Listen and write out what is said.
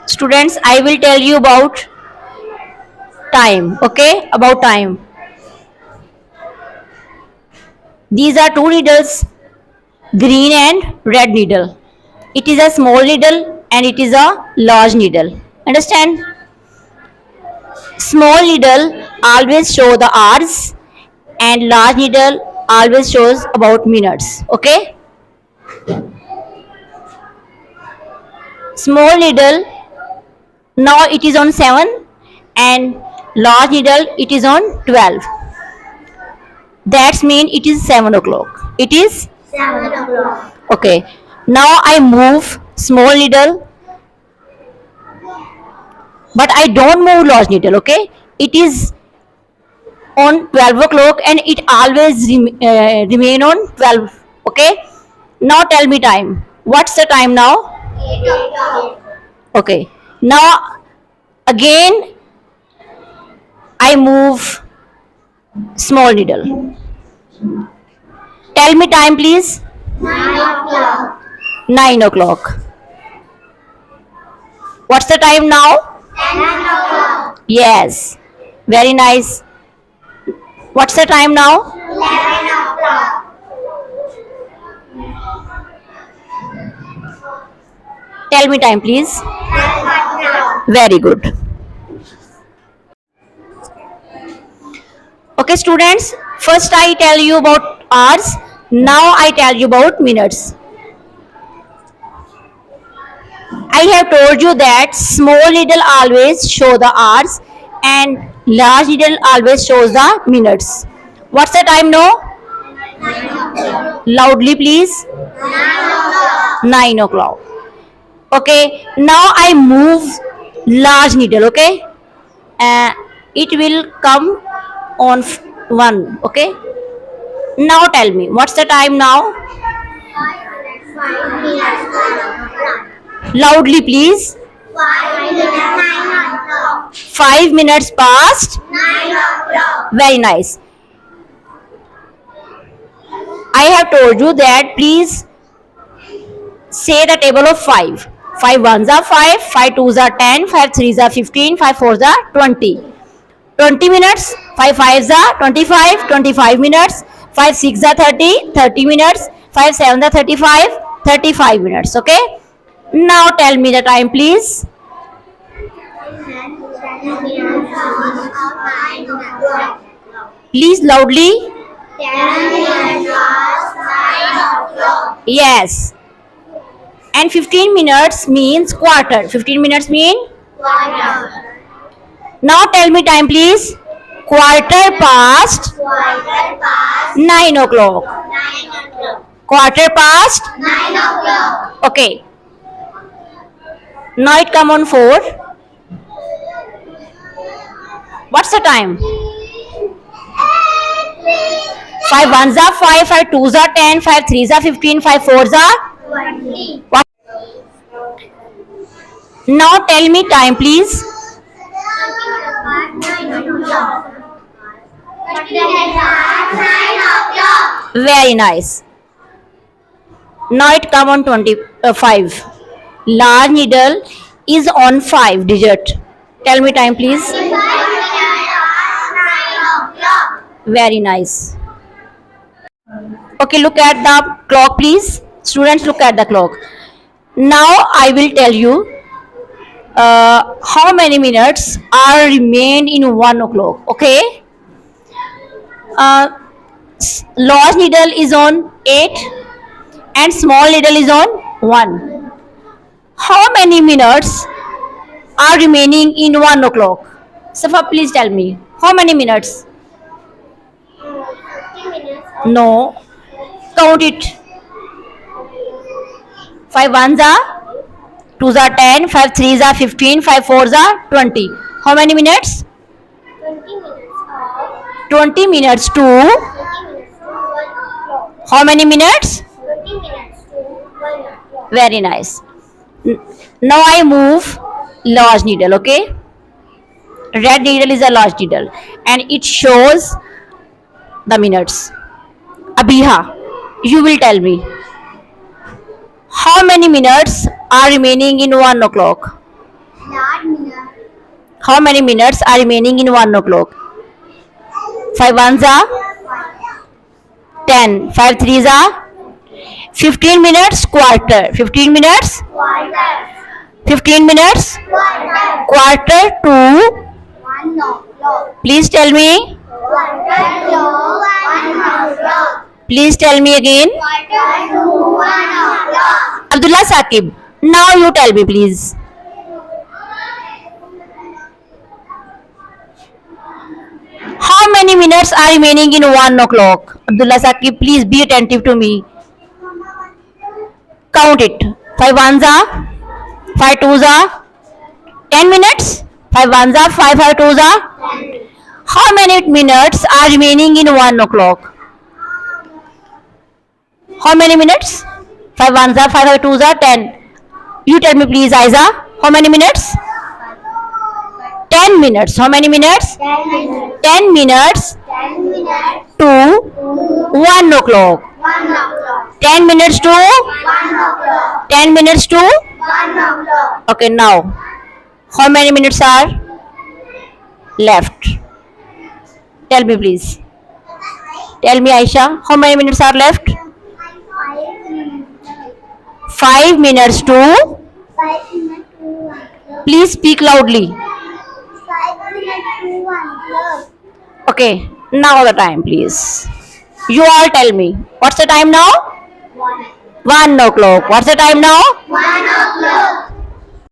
Students, I will tell you about time. Okay, about time. These are two needles, green and red needle. It is a small needle and it is a large needle. Understand? Small needle always show the hours and large needle always shows about minutes. Okay? Small needle now it is on 7 and large needle it is on 12. That's mean it is 7 o'clock. It is 7 o'clock. okay. Now I move small needle, but I don't move large needle. Okay, it is on 12 o'clock and it always remain on 12. Okay, now tell me time. What's the time now? 8 o'clock. Okay, now again I move small needle. Tell me time, please. 9 o'clock. 9 o'clock. What's the time now? 10 o'clock. Yes, very nice. What's the time now? 11 o'clock. Tell me time, please. 12 o'clock. Very good. Okay, students. First I tell you about hours. Now I tell you about minutes. I have told you that small needle always show the hours and large needle always shows the minutes. What's the time now? 9 o'clock. Loudly, please. 9 o'clock. 9 o'clock. Okay, now I move large needle. Okay, it will come on 1. Okay, now tell me what's the time now? 5 minutes 9 o'clock. Loudly, please. 5 minutes 9 o'clock. 5 minutes past. 9 o'clock. Very nice. I have told you that please say the table of 5. 5 ones are 5, 5 twos are 10, 5 threes are 15, 5 fours are 20. 20 minutes, 5 fives are 25, 25 minutes, 5 six are 30, 30 minutes, 5 sevens are 35, 35 minutes. Okay? Now tell me the time, please. 10 minutes past 9 o'clock. Please loudly. 10 minutes past 9 o'clock. Yes. And 15 minutes means quarter. 15 minutes mean? Quarter. Now tell me time, please. Quarter past Quarter past 9 o'clock. 9 o'clock. Quarter past. 9 o'clock. Okay. Now it come on 4. What's the time? 5 ones are 5, 5 twos are 10, 5 threes are 15, 5 fours are 20. what? Now tell me time, please. 9 o'clock. 30 minutes past 9 o'clock. Very nice. Now it come on 25. Large needle is on 5 digit. Tell me time, please. 5 minutes past 9 o'clock. Very nice. Okay, look at the clock, please. Students, look at the clock. Now I will tell you how many minutes are remain in 1 o'clock. Okay. Large needle is on 8 and small needle is on 1. How many minutes are remaining in 1 o'clock? Safa, please tell me. How many minutes? 50 minutes. No. Count it. 5 ones are 2s are 10, 5 threes are 15, 5 fours are 20. How many minutes? 20 minutes of 20 minutes to 20 minutes to 1 o'clock. how many minutes? 20 minutes to 1 o'clock. Very nice. Now I move large needle, okay? Red needle is a large needle and it shows the minutes. Abiha, you will tell me. How many minutes are remaining in 1 o'clock? How many minutes are remaining in 1 o'clock? 5 ones are 10. 5 threes are 15 minutes, quarter. 15 minutes, Quarter. 15 minutes, Quarter. quarter to. 1 o'clock. Please tell me. Quarter to 1 o'clock. Please tell me again. Quarter to 1 o'clock. Abdullah Saqib. Now you tell me, please. How many minutes are remaining in 1 o'clock? Abdullah Saqib, please be attentive to me. Count it. 5 ones are, 5 twos are, 10 minutes. 5 ones are, 5 twos are. How many minutes are remaining in 1 o'clock? How many minutes? 5 ones are, 5 twos are, 10. You tell me, please, Aiza. How many minutes? 10 minutes. How many minutes? 10 minutes. 10 minutes 10 minutes. to 1 o'clock. 1 o'clock. 10 minutes to 1 o'clock. 10 minutes to. 1 o'clock. Okay, now how many minutes are left? Tell me, please. Tell me, Aisha, how many minutes are left? 5 minutes. 5 minutes to. 5 minutes to 1 o'clock. Please speak loudly. 5 minutes to 1 o'clock. Okay, now the time, please. You all tell me. What's the time now? 1. 1 o'clock. What's the time now? 1 o'clock.